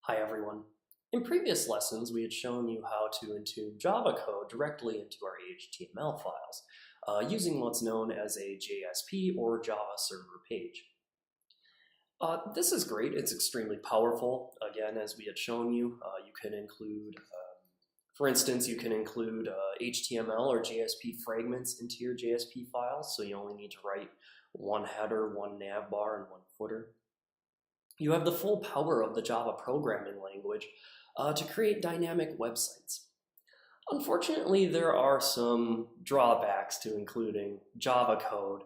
Hi everyone. In previous lessons, we had shown you how to entomb Java code directly into our HTML files, using what's known as a JSP or Java server page. This is great. It's extremely powerful. Again, as we had shown you, you can include, for instance, you can include HTML or JSP fragments into your JSP files, so you only need to write one header, one nav bar, and one footer. You have the full power of the Java programming language to create dynamic websites. Unfortunately, there are some drawbacks to including Java code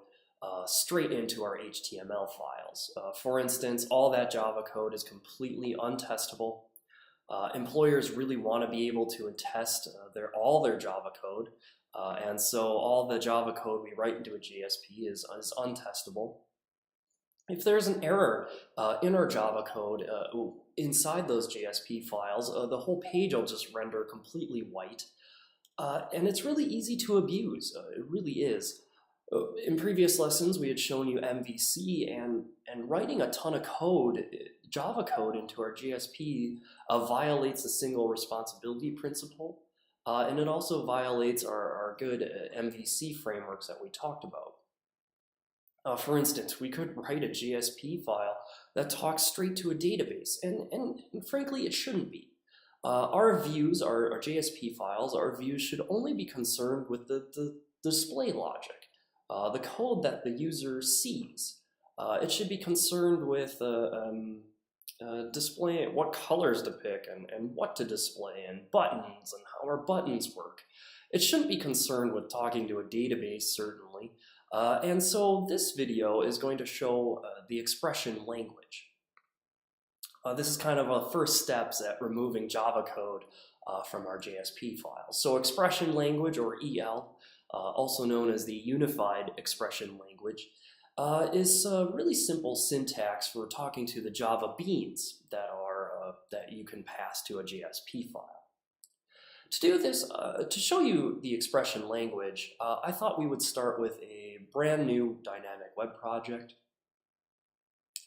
straight into our HTML files. For instance, all that Java code is completely untestable. Employers really want to be able to test all their Java code, and so all the Java code we write into a JSP is untestable. If there's an error in our Java code inside those JSP files, the whole page will just render completely white. And it's really easy to abuse. It really is. In previous lessons, we had shown you MVC, and writing a ton of code, Java code, into our JSP violates the single responsibility principle. And it also violates our good MVC frameworks that we talked about. For instance, we could write a JSP file that talks straight to a database, and frankly, it shouldn't be. Our views, our JSP files, our views should only be concerned with the display logic, the code that the user sees. It should be concerned with displaying what colors to pick and what to display, and buttons and how our buttons work. It shouldn't be concerned with talking to a database, certainly. And so this video is going to show the expression language. This is kind of a first steps at removing Java code from our JSP files. So expression language, or EL, also known as the unified expression language, is a really simple syntax for talking to the Java beans that you can pass to a JSP file. To do this, to show you the expression language, I thought we would start with a brand new dynamic web project.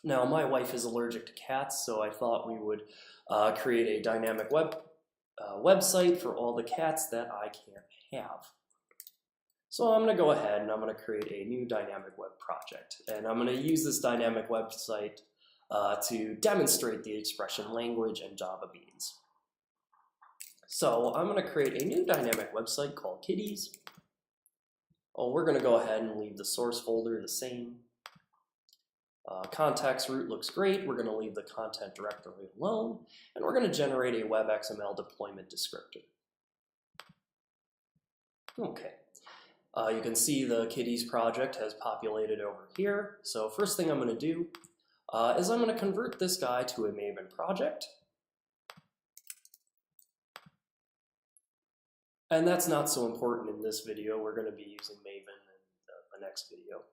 Now, my wife is allergic to cats, so I thought we would create a dynamic website for all the cats that I can't have. So I'm going to go ahead and I'm going to create a new dynamic web project. And I'm going to use this dynamic website to demonstrate the expression language and Java beans. So I'm going to create a new dynamic website called Kitties. We're going to go ahead and leave the source folder the same. Context root looks great. We're going to leave the content directory alone, and we're going to generate a WebXML deployment descriptor. Okay. You can see the Kitties project has populated over here. So first thing I'm going to do is I'm going to convert this guy to a Maven project. And that's not so important in this video. We're going to be using Maven in the next video.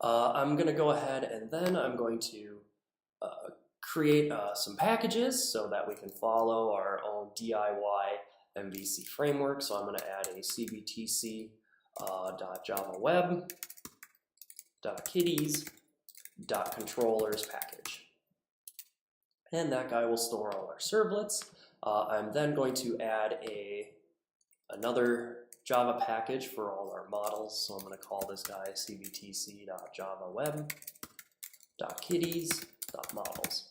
I'm going to go ahead and then I'm going to create some packages so that we can follow our own DIY MVC framework. So I'm going to add a cbtc.javaweb.kitties.controllers package. And that guy will store all our servlets. I'm then going to add another Java package for all our models. So I'm going to call this guy cbtc.javaweb.kitties.models.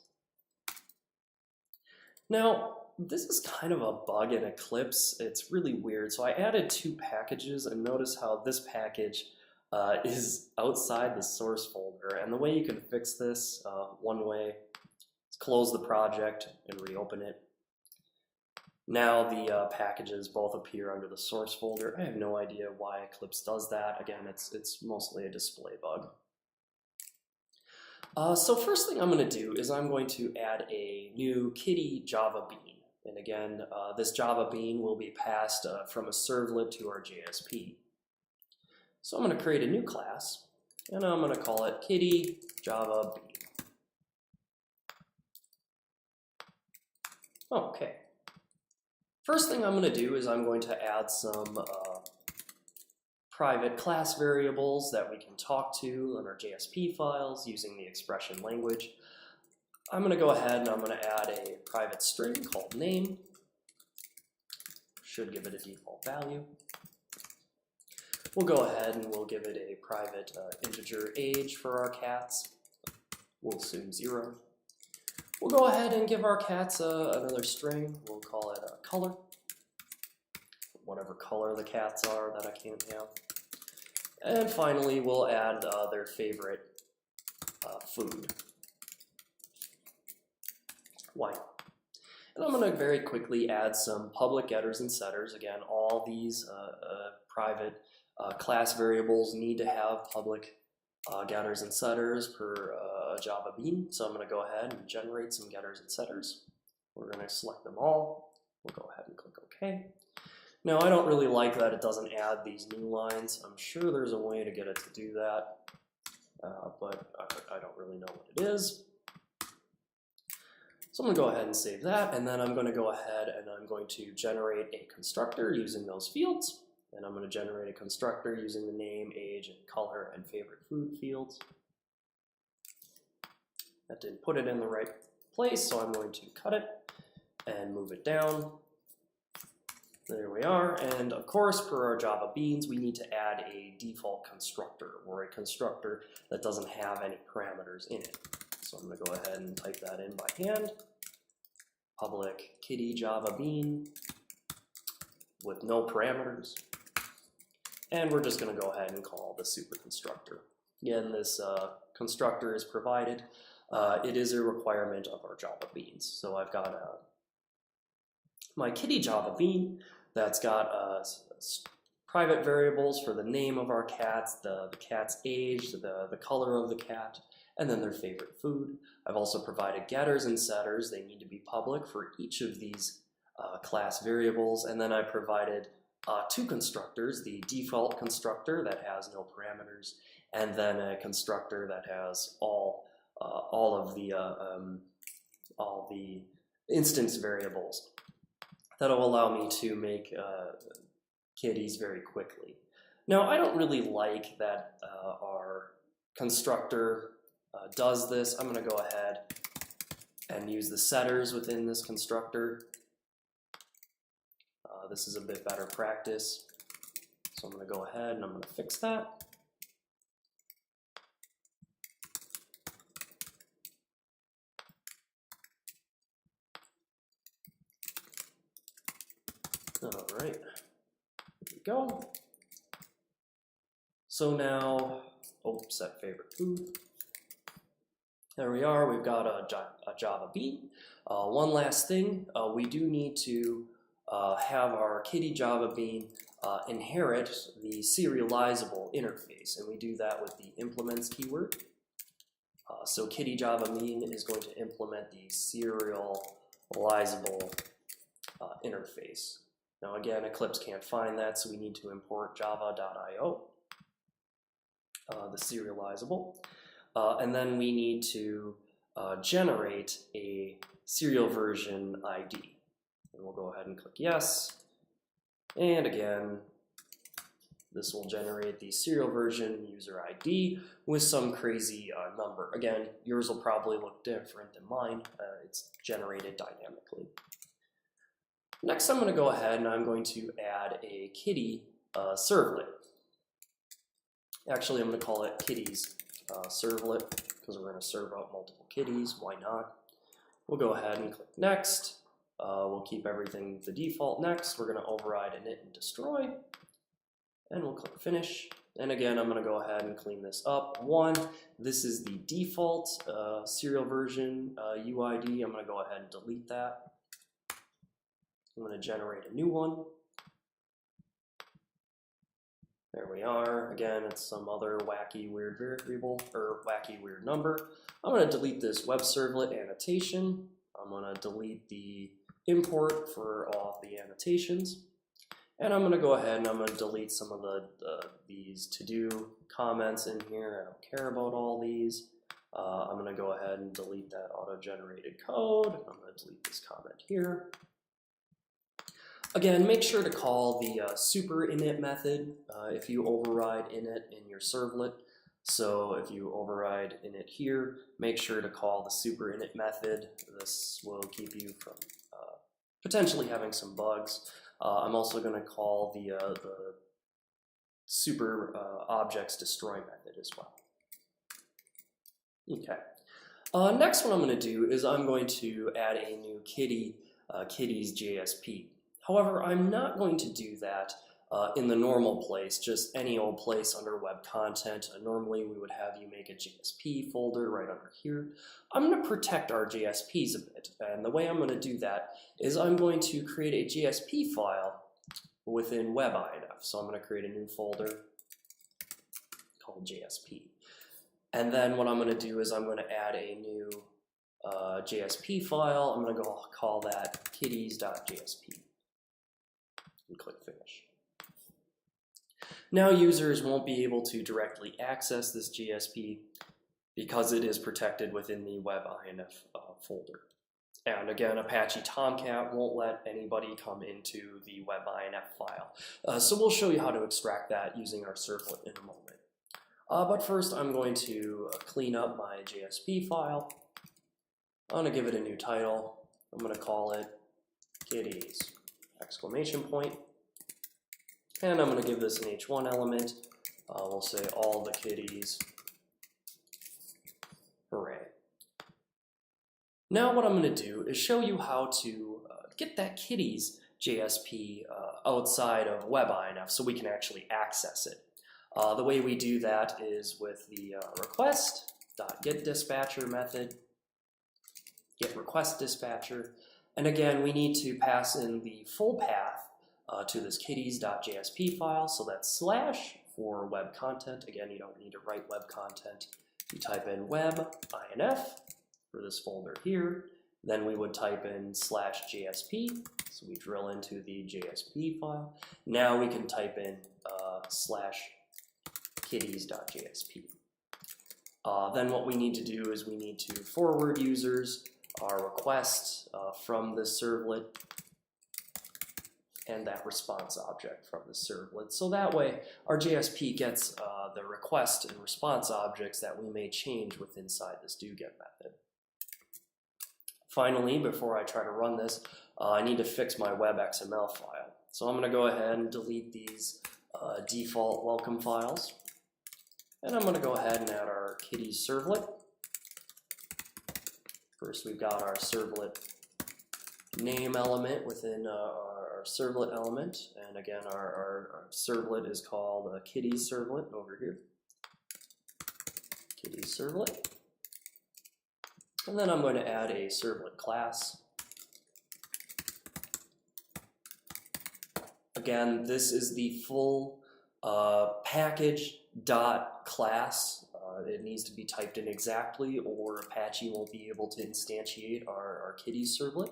Now, this is kind of a bug in Eclipse. It's really weird. So I added two packages, and notice how this package is outside the source folder. And the way you can fix this, one way, is close the project and reopen it. Now the packages both appear under the source folder. I have no idea why Eclipse does that. Again, it's mostly a display bug. So first thing I'm going to do is I'm going to add a new Kitty Java bean. And again, this Java bean will be passed from a servlet to our JSP. So I'm going to create a new class, and I'm going to call it Kitty Java bean. Okay. First thing I'm going to do is I'm going to add some private class variables that we can talk to in our JSP files using the expression language. I'm going to go ahead and I'm going to add a private string called name. Should give it a default value. We'll go ahead and we'll give it a private integer age for our cats. We'll assume 0. We'll go ahead and give our cats another string. We'll call it a color. Whatever color the cats are that I can't have. And finally, we'll add their favorite food. Why not? And I'm going to very quickly add some public getters and setters. Again, all these private class variables need to have public getters and setters per Java Bean. So I'm going to go ahead and generate some getters and setters. We're going to select them all. We'll go ahead and click OK. Now, I don't really like that it doesn't add these new lines. I'm sure there's a way to get it to do that, but I don't really know what it is. So I'm going to go ahead and save that, and then I'm going to go ahead and I'm going to generate a constructor using those fields. And I'm going to generate a constructor using the name, age, and color, and favorite food fields. That didn't put it in the right place, so I'm going to cut it and move it down. There we are, and of course, per our Java Beans, we need to add a default constructor, or a constructor that doesn't have any parameters in it. So I'm going to go ahead and type that in by hand. Public kitty Java Bean with no parameters. And we're just going to go ahead and call the super constructor. Again, this constructor is provided. It is a requirement of our Java Beans. So I've got my kitty Java Bean that's got private variables for the name of our cats, the cat's age, the color of the cat, and then their favorite food. I've also provided getters and setters. They need to be public for each of these class variables. And then I provided two constructors, the default constructor that has no parameters, and then a constructor that has all of the instance variables. That'll allow me to make kitties very quickly. Now, I don't really like that our constructor does this. I'm going to go ahead and use the setters within this constructor. This is a bit better practice. So I'm going to go ahead and I'm going to fix that. All right, here we go. So now, set favorite food. There we are, we've got a Java Bean. One last thing, we do need to have our kitty Java Bean inherit the serializable interface, and we do that with the implements keyword. So kitty Java Bean is going to implement the serializable interface. Now again, Eclipse can't find that, so we need to import java.io, the serializable. And then we need to generate a serial version ID. And we'll go ahead and click yes. And again, this will generate the serial version user ID with some crazy number. Again, yours will probably look different than mine. It's generated dynamically. Next, I'm going to go ahead and I'm going to add a kitty servlet. Actually, I'm going to call it kitties servlet because we're going to serve out multiple kitties. Why not? We'll go ahead and click next. We'll keep everything the default next. We're going to override init and destroy. And we'll click finish. And again, I'm going to go ahead and clean this up. This is the default serial version UID. I'm going to go ahead and delete that. I'm going to generate a new one. There we are. Again, it's some other wacky weird variable or wacky weird number. I'm going to delete this web servlet annotation. I'm going to delete the import for all of the annotations. And I'm going to go ahead and I'm going to delete some of these to-do comments in here. I don't care about all these. I'm going to go ahead and delete that auto-generated code. I'm going to delete this comment here. Again, make sure to call the super init method if you override init in your servlet. So if you override init here, make sure to call the super init method. This will keep you from potentially having some bugs. I'm also going to call the super objects destroy method as well. Okay. Next, what I'm going to do is I'm going to add a new kitties JSP. However, I'm not going to do that in the normal place, just any old place under web content. Normally, we would have you make a JSP folder right under here. I'm going to protect our JSPs a bit, and the way I'm going to do that is I'm going to create a JSP file within WebINF. So I'm going to create a new folder called JSP. And then what I'm going to do is I'm going to add a new JSP file. I'm going to go call that kitties.jsp and click finish. Now users won't be able to directly access this JSP because it is protected within the WebINF folder. And again, Apache Tomcat won't let anybody come into the WebINF file. So we'll show you how to extract that using our servlet in a moment. But first I'm going to clean up my JSP file. I'm going to give it a new title. I'm going to call it kitties! And I'm going to give this an h1 element. We'll say all the kitties. Hooray. Now what I'm going to do is show you how to get that kitties JSP outside of WebINF so we can actually access it. The way we do that is with the request.getDispatcher method, getRequestDispatcher, and again we need to pass in the full path to this kitties.jsp file, so that's slash for web content. Again, you don't need to write web content. You type in WebINF for this folder here, then we would type in /JSP, so we drill into the JSP file. Now we can type in /kitties.jsp. Then what we need to do is we need to forward users our request from this servlet and that response object from the servlet. So that way our JSP gets the request and response objects that we may change with inside this doGet method. Finally, before I try to run this, I need to fix my web.xml file. So I'm going to go ahead and delete these default welcome files. And I'm going to go ahead and add our kitties servlet. First, we've got our servlet name element within our servlet element. And again, our servlet is called kitties servlet over here. Kitties servlet. And then I'm going to add a servlet class. Again, this is the full package.class. It needs to be typed in exactly or Apache won't be able to instantiate our kitties servlet.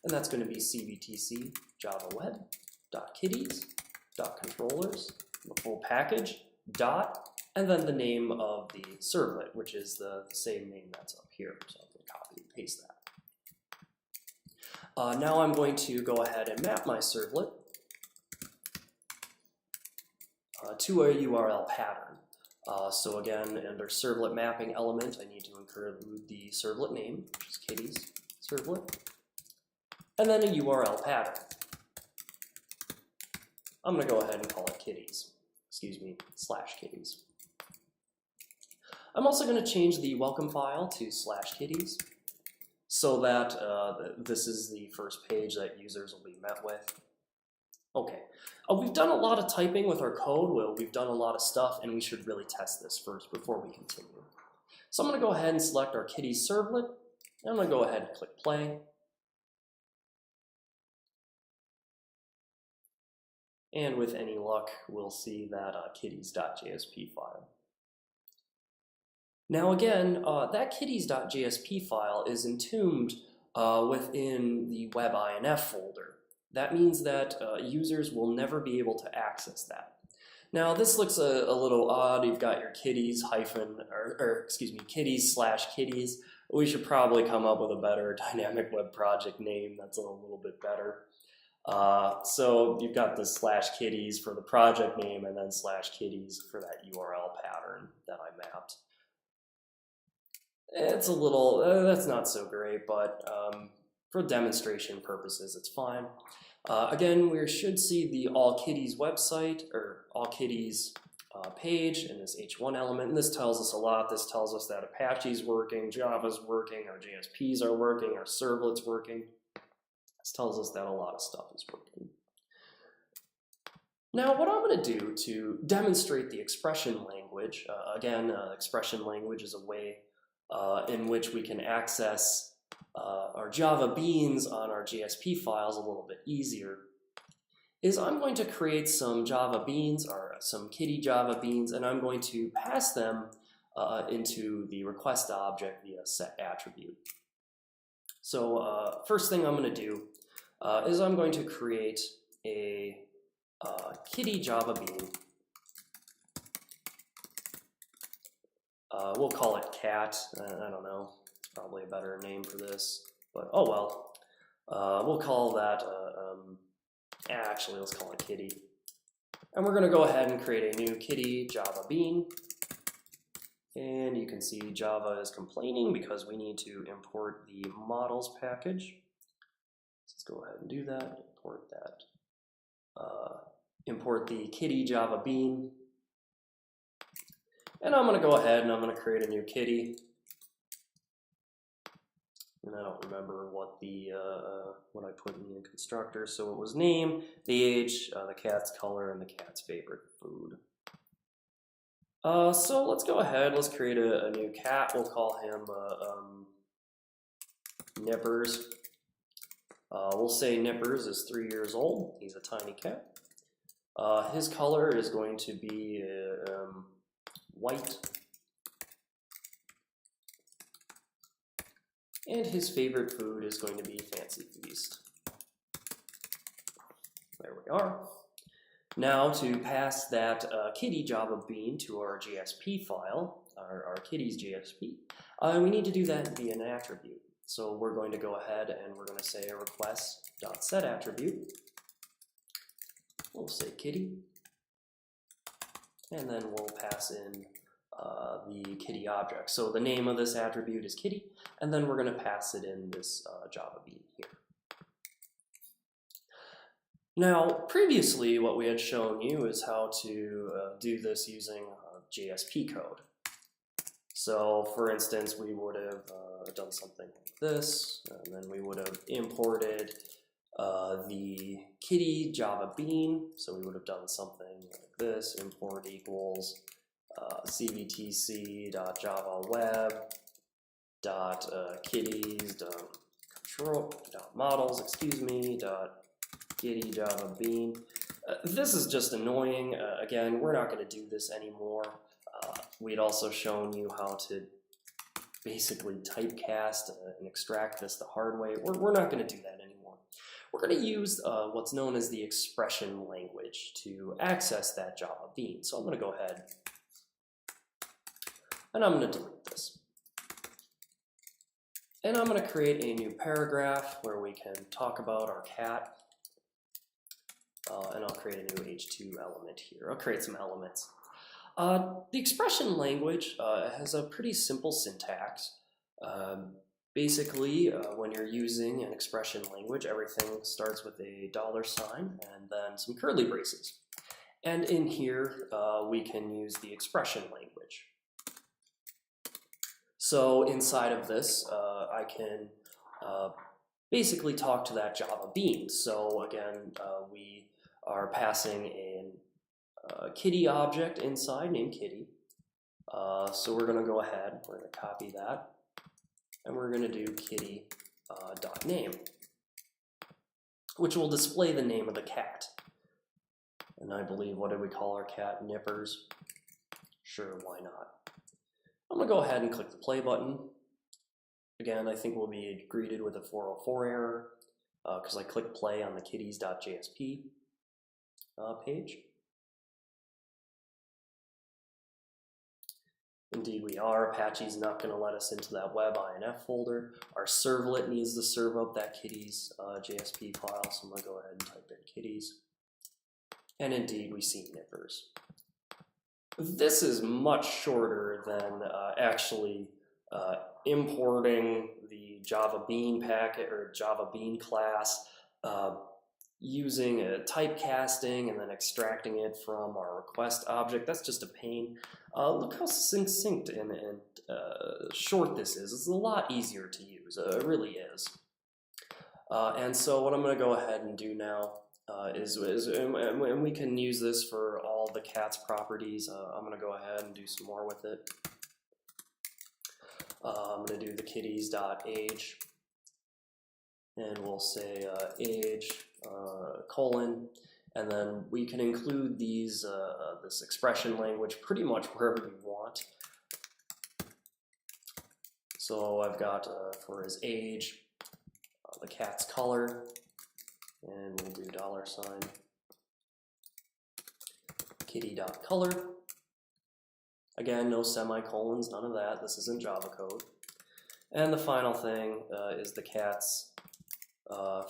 And that's going to be cbtc java web.kitties.controllers, the full package, dot, and then the name of the servlet, which is the same name that's up here. So I'm going to copy and paste that. Now I'm going to go ahead and map my servlet to a URL pattern. So again, under servlet mapping element, I need to include the servlet name, which is kitties servlet, and then a URL pattern. I'm going to go ahead and call it kitties. /kitties. I'm also going to change the welcome file to /kitties so that this is the first page that users will be met with. Okay, we've done a lot of typing with our code. Well, we've done a lot of stuff, and we should really test this first before we continue. So I'm going to go ahead and select our kitties servlet, and I'm going to go ahead and click play. And with any luck, we'll see that kitties.jsp file. Now again, that kitties.jsp file is entombed within the WebINF folder. That means that users will never be able to access that. Now this looks a little odd. You've got your kitties kitties/kitties. We should probably come up with a better dynamic web project name that's a little bit better. So you've got the /kitties for the project name and then /kitties for that URL pattern that I mapped. It's a little, that's not so great, but for demonstration purposes, it's fine. Again, we should see the AllKitties website, or AllKitties page in this H1 element, and this tells us a lot. This tells us that Apache's working, Java's working, our JSPs are working, our servlet's working. This tells us that a lot of stuff is working. Now, what I'm going to do to demonstrate the expression language, again, expression language is a way in which we can access our Java beans on our JSP files a little bit easier, is I'm going to create some Java beans, or some Kitty Java beans, and I'm going to pass them into the request object via set attribute. So first thing I'm going to do is I'm going to create a Kitty Java bean. We'll call it cat. I don't know. It's probably a better name for this, but oh well. We'll call that, actually, let's call it kitty. And we're going to go ahead and create a new Kitty Java bean. And you can see Java is complaining because we need to import the models package. Let's go ahead and do that. Import that. Import the Kitty Java bean. And I'm going to go ahead and I'm going to create a new kitty. And I don't remember what the what I put in the constructor. So it was name, the age, the cat's color, and the cat's favorite food. So let's go ahead. Let's create a new cat. We'll call him Nippers. We'll say Nippers is 3 years old. He's a tiny cat. His color is going to be white. And his favorite food is going to be Fancy Feast. There we are. Now to pass that Kitty Java bean to our JSP file, our Kitty's JSP, we need to do that via an attribute. So we're going to go ahead and we're going to say a request.setAttribute. We'll say kitty. And then we'll pass in the kitty object. So the name of this attribute is kitty, and then we're going to pass it in this Java bean here. Now, previously what we had shown you is how to do this using JSP code. So for instance, we would have done something like this, and then we would have imported the kitty Java bean. So we would have done something like this: import equals cvtc.javaweb.kitties.models, .kitty Java bean. This is just annoying. Again, we're not going to do this anymore. We'd also shown you how to basically typecast and extract this the hard way. We're not going to do that anymore. We're going to use what's known as the expression language to access that Java bean. So I'm going to go ahead and I'm going to delete this. And I'm going to create a new paragraph where we can talk about our cat. And I'll create a new H2 element here. I'll create some elements. The expression language has a pretty simple syntax. Basically, when you're using an expression language, everything starts with a $sign and then some curly braces. And in here, we can use the expression language. So inside of this, I can basically talk to that Java bean. So again, we are passing a kitty object inside named kitty. So we're going to go ahead, we're going to copy that, and we're going to do kitty.name, which will display the name of the cat. And I believe, what did we call our cat? Nippers. Sure, why not? I'm going to go ahead and click the play button. Again, I think we'll be greeted with a 404 error because I clicked play on the kitties.jsp page. Indeed we are. Apache's not going to let us into that web INF folder. Our servlet needs to serve up that kitties JSP file, so I'm going to go ahead and type kitties. And indeed, we see nippers. This is much shorter than actually importing the Java Bean packet or Java Bean class, using a typecasting and then extracting it from our request object. That's just a pain. Look how succinct and short this is. It's a lot easier to use. It really is. And so what I'm going to go ahead and do now and we can use this for all the cat's properties. I'm going to go ahead and do some more with it. I'm going to do the kitties.age, and we'll say age colon, and then we can include these this expression language pretty much wherever you want. So I've got for his age, the cat's color, and we'll do $, kitty.color. Again, no semicolons, none of that. This isn't Java code. And the final thing is the cat's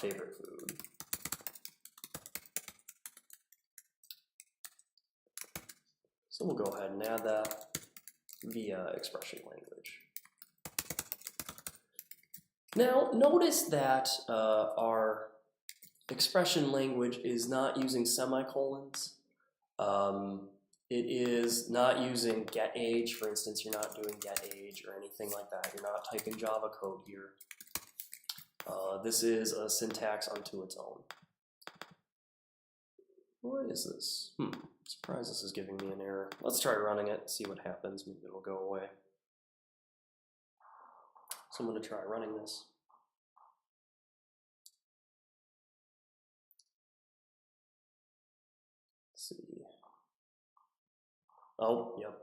favorite food. So we'll go ahead and add that via expression language. Now, notice that our expression language is not using semicolons. It is not using getAge. For instance, you're not doing getAge or anything like that. You're not typing Java code here. This is a syntax unto its own. What is this? I'm surprised this is giving me an error. Let's try running it, see what happens. Maybe it'll go away. So I'm going to try running this. Let's see. Oh, yep.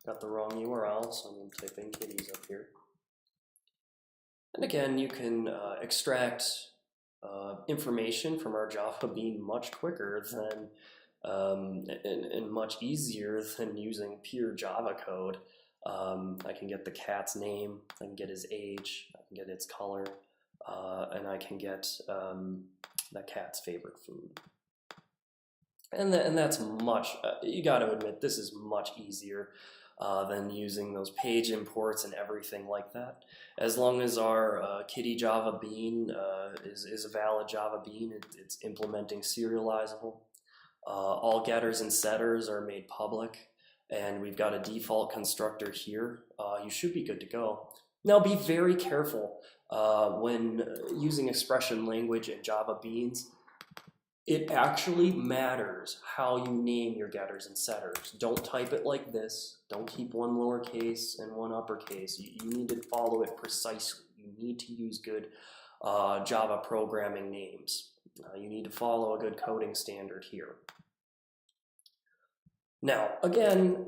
Got the wrong URL, so I'm going to type in kitties up here. And again, you can extract information from our Java Bean much quicker than and much easier than using pure Java code. I can get the cat's name, I can get his age, I can get its color, and I can get the cat's favorite food. And that's much, you got to admit, this is much easier than using those page imports and everything like that. As long as our kitty Java Bean is a valid Java Bean, it's implementing serializable. All getters and setters are made public, and we've got a default constructor here. You should be good to go. Now be very careful when using expression language in Java Beans. It actually matters how you name your getters and setters. Don't type it like this. Don't keep one lowercase and one uppercase. You need to follow it precisely. You need to use good Java programming names. You need to follow a good coding standard here. Now, again,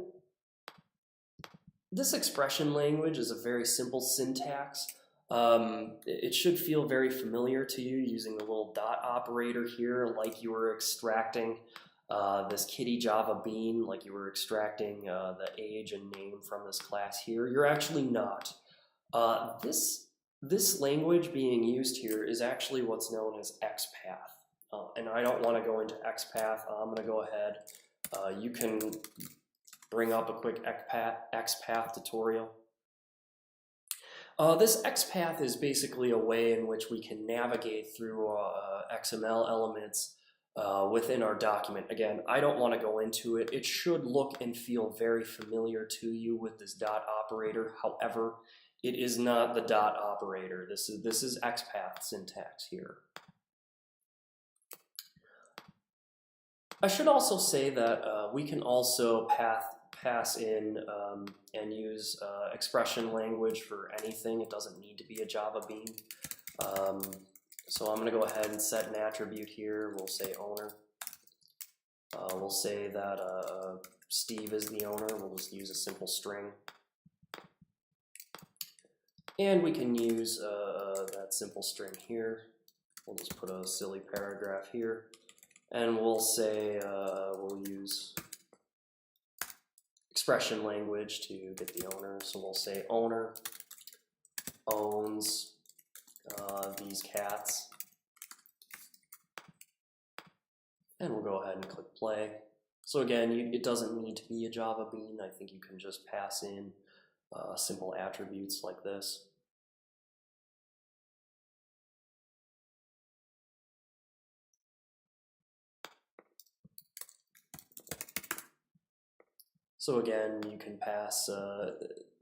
this expression language is a very simple syntax. It should feel very familiar to you using the little dot operator here, like you were extracting this kitty Java Bean, like you were extracting the age and name from this class here. You're actually not. This language being used here is actually what's known as XPath. And I don't want to go into XPath. I'm going to go ahead. You can bring up a quick XPath tutorial. This XPath is basically a way in which we can navigate through XML elements within our document. Again, I don't want to go into it. It should look and feel very familiar to you with this dot operator. However, it is not the dot operator. This is XPath syntax here. I should also say that we can also pass in and use expression language for anything. It doesn't need to be a Java Bean. So I'm going to go ahead and set an attribute here. We'll say owner. We'll say that Steve is the owner. We'll just use a simple string. And we can use that simple string here. We'll just put a silly paragraph here. And we'll say we'll use expression language to get the owner. So we'll say owner owns these cats. And we'll go ahead and click play. So again, it doesn't need to be a Java bean. I think you can just pass in simple attributes like this. So again, you can pass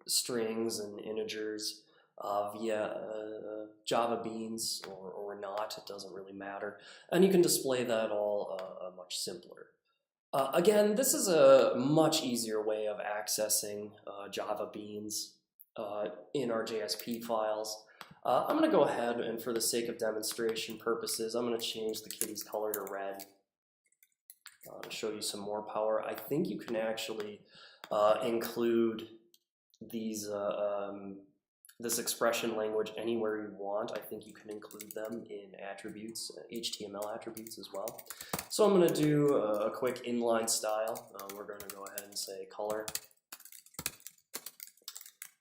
strings and integers via Java beans or not, it doesn't really matter. And you can display that all much simpler. Again, this is a much easier way of accessing Java beans in our JSP files. I'm going to go ahead and for the sake of demonstration purposes, I'm going to change the kitty's color to red to show you some more power. I think you can actually include these this expression language anywhere you want. I think you can include them in attributes, HTML attributes as well. So I'm going to do a quick inline style. We're going to go ahead and say color.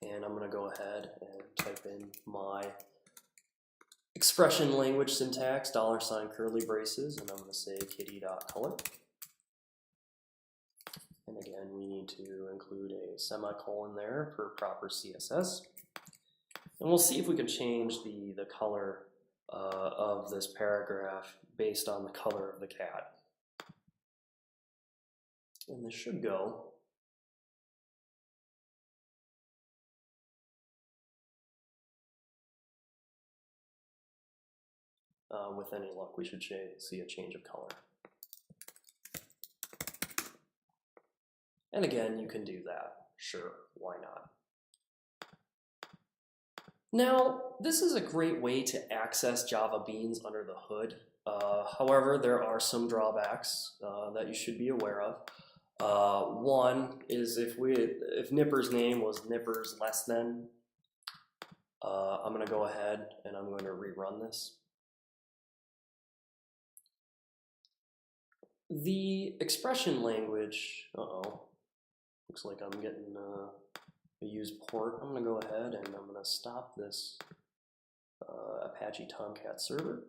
And I'm going to go ahead and type in my expression language syntax, $ curly braces, and I'm going to say kitty.color. And again, we need to include a semicolon there for proper CSS. And we'll see if we can change the color of this paragraph based on the color of the cat. And this should go. With any luck, we should see a change of color. And again, you can do that. Sure, why not? Now, this is a great way to access Java beans under the hood. However, there are some drawbacks that you should be aware of. One is if Nipper's name was Nipper's less than, I'm going to go ahead and I'm going to rerun this. The expression language, looks like I'm getting a used port. I'm going to go ahead and I'm going to stop this Apache Tomcat server.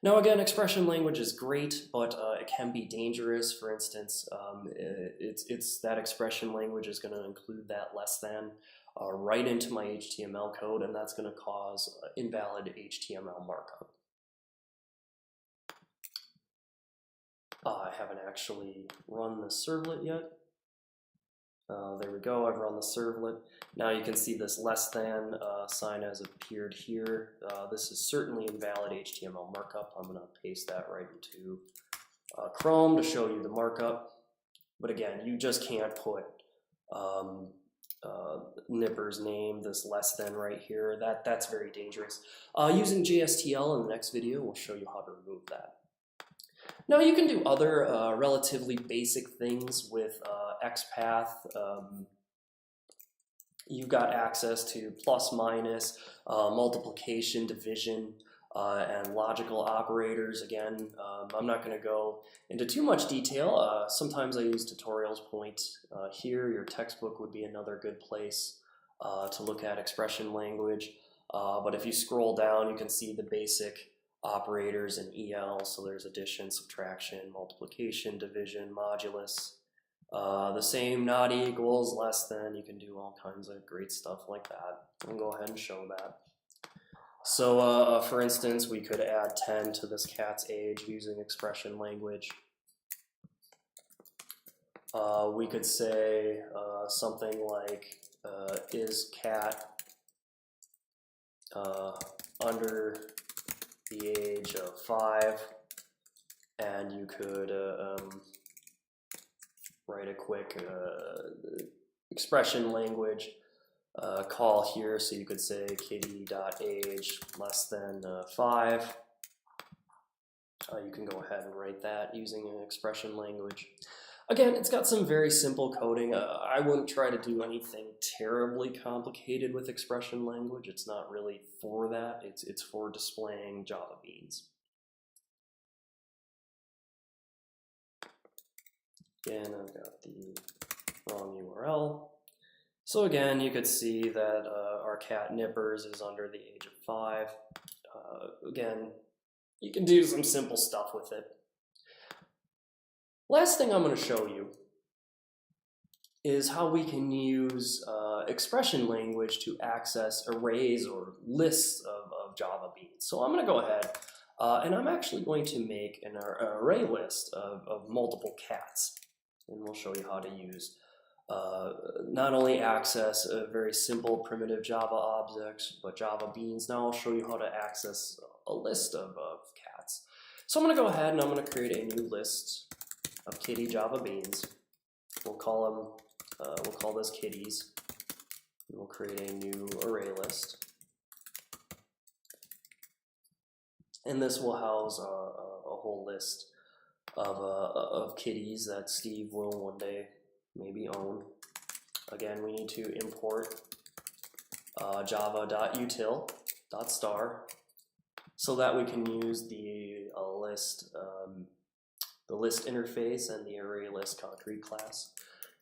Now again, expression language is great, but it can be dangerous. For instance, that expression language is going to include that less than right into my HTML code, and that's going to cause invalid HTML markup. I haven't actually run the servlet yet. There we go, I've run the servlet. Now you can see this less than sign has appeared here. This is certainly invalid HTML markup. I'm going to paste that right into Chrome to show you the markup. But again, you just can't put Nipper's name, this less than right here. That's very dangerous. Using JSTL in the next video, we'll show you how to remove that. Now you can do other relatively basic things with XPath. You've got access to plus, minus, multiplication, division, and logical operators. Again, I'm not going to go into too much detail. Sometimes I use tutorials point here. Your textbook would be another good place to look at expression language. But if you scroll down, you can see the basic operators in EL, so there's addition, subtraction, multiplication, division, modulus. The same, not equals, less than, you can do all kinds of great stuff like that. I'll go ahead and show that. So for instance, we could add 10 to this cat's age using expression language. We could say something like, is cat under the age of 5, and you could write a quick expression language call here, so you could say kitty.age less than 5. You can go ahead and write that using an expression language. Again, it's got some very simple coding. I wouldn't try to do anything terribly complicated with expression language. It's not really for that. It's for displaying Java beans. Again, I've got the wrong URL. So again, you could see that our cat Nippers is under the age of 5. Again, you can do some simple stuff with it. Last thing I'm going to show you is how we can use expression language to access arrays or lists of Java beans. So I'm going to go ahead and I'm actually going to make an array list of multiple cats. And we'll show you how to use not only access a very simple primitive Java objects, but Java beans. Now I'll show you how to access a list of cats. So I'm going to go ahead and I'm going to create a new list of kitty Java beans. We'll call this kitties. And we'll create a new array list. And this will house a whole list of kitties that Steve will one day maybe own. Again, we need to import java.util.star so that we can use the list interface and the array list concrete class.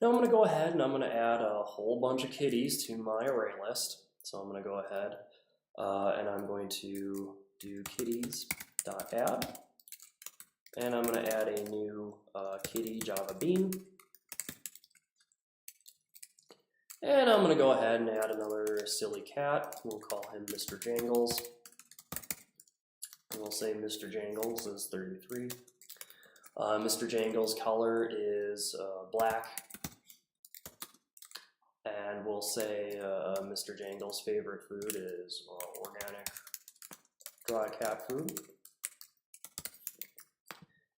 Now I'm going to go ahead and I'm going to add a whole bunch of kitties to my array list. So I'm going to go ahead and I'm going to do kitties.add, and I'm going to add a new kitty Java bean. And I'm going to go ahead and add another silly cat. We'll call him Mr. Jangles. And we'll say Mr. Jangles is 33. Mr. Jangles' color is black. And we'll say Mr. Jangles' favorite food is organic dry cat food.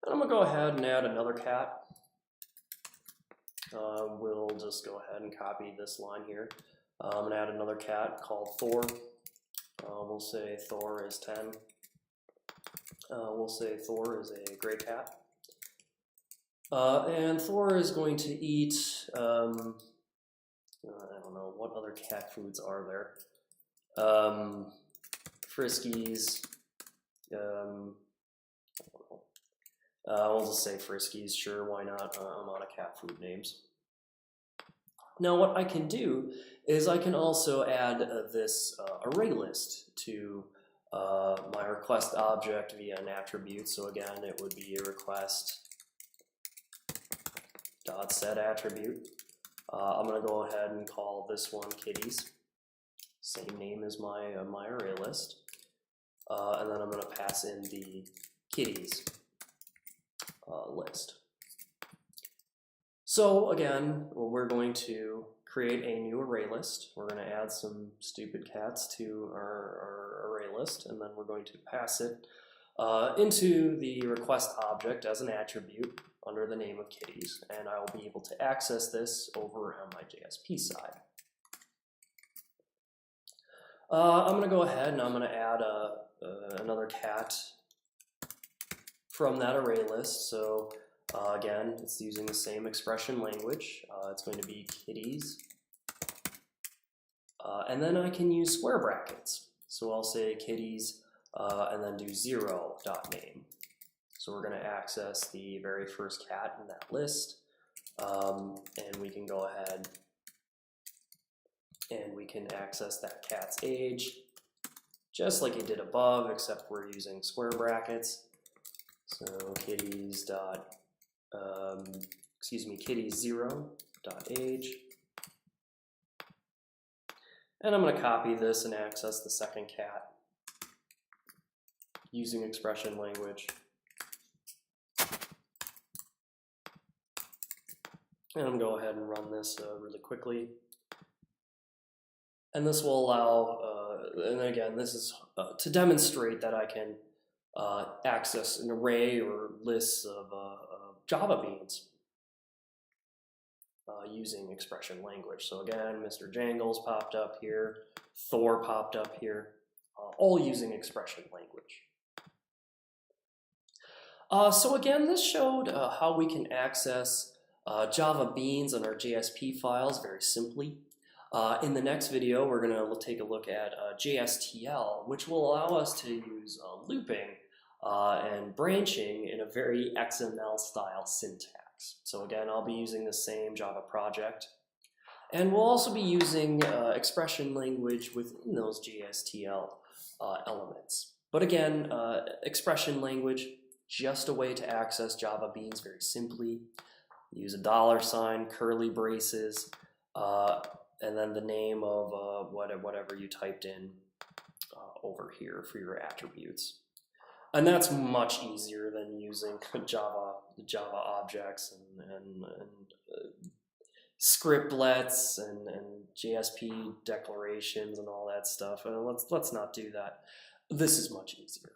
And I'm going to go ahead and add another cat. We'll just go ahead and copy this line here. I'm going to add another cat called Thor. We'll say Thor is 10. We'll say Thor is a gray cat. And Thor is going to eat, I don't know, what other cat foods are there? Friskies. I don't know. We'll just say Friskies, sure, why not? I'm out of cat food names. Now what I can do is I can also add this array list to my request object via an attribute. So again, it would be a request.set attribute. I'm going to go ahead and call this one kitties. Same name as my array list. And then I'm going to pass in the kitties list. So again, we're going to create a new array list. We're going to add some stupid cats to our array list, and then we're going to pass it into the request object as an attribute under the name of kitties, and I will be able to access this over on my JSP side. I'm going to go ahead and I'm going to add another cat from that array list. So again, it's using the same expression language. It's going to be kitties. And then I can use square brackets. So I'll say kitties and then do 0.name. So we're going to access the very first cat in that list. And we can go ahead and we can access that cat's age just like it did above, except we're using square brackets. So kitties kitties 0.age. And I'm going to copy this and access the second cat using expression language. And I'm going to go ahead and run this really quickly. And this will allow, and again, this is to demonstrate that I can access an array or lists of Java beans using expression language. So again, Mr. Jangles popped up here, Thor popped up here, all using expression language. So again, this showed how we can access Java beans on our JSP files very simply. In the next video, we're going to take a look at JSTL, which will allow us to use looping and branching in a very XML style syntax. So again, I'll be using the same Java project. And we'll also be using expression language within those JSTL elements. But again, expression language just a way to access Java Beans very simply. Use a $sign, curly braces, and then the name of whatever you typed in over here for your attributes. And that's much easier than using Java objects and scriptlets and JSP declarations and all that stuff. Let's not do that. This is much easier.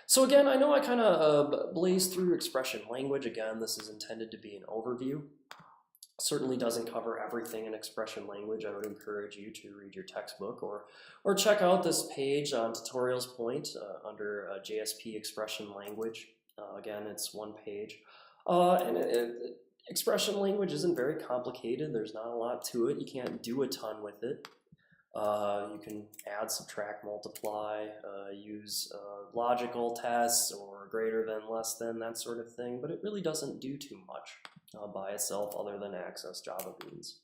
So again, I know I kind of blazed through expression language. Again, this is intended to be an overview. Certainly doesn't cover everything in expression language. I would encourage you to read your textbook or check out this page on Tutorials Point under JSP expression language. Again, it's one page. Expression language isn't very complicated. There's not a lot to it. You can't do a ton with it. You can add, subtract, multiply, use logical tests or greater than, less than, that sort of thing, but it really doesn't do too much by itself other than access Java Beans.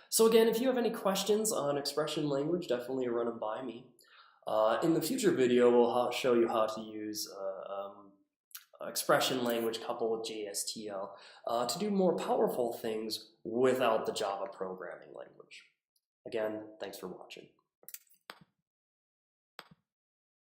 So again, if you have any questions on expression language, definitely run them by me. In the future video, we'll show you how to use expression language coupled with JSTL to do more powerful things without the Java programming language. Again, thanks for watching.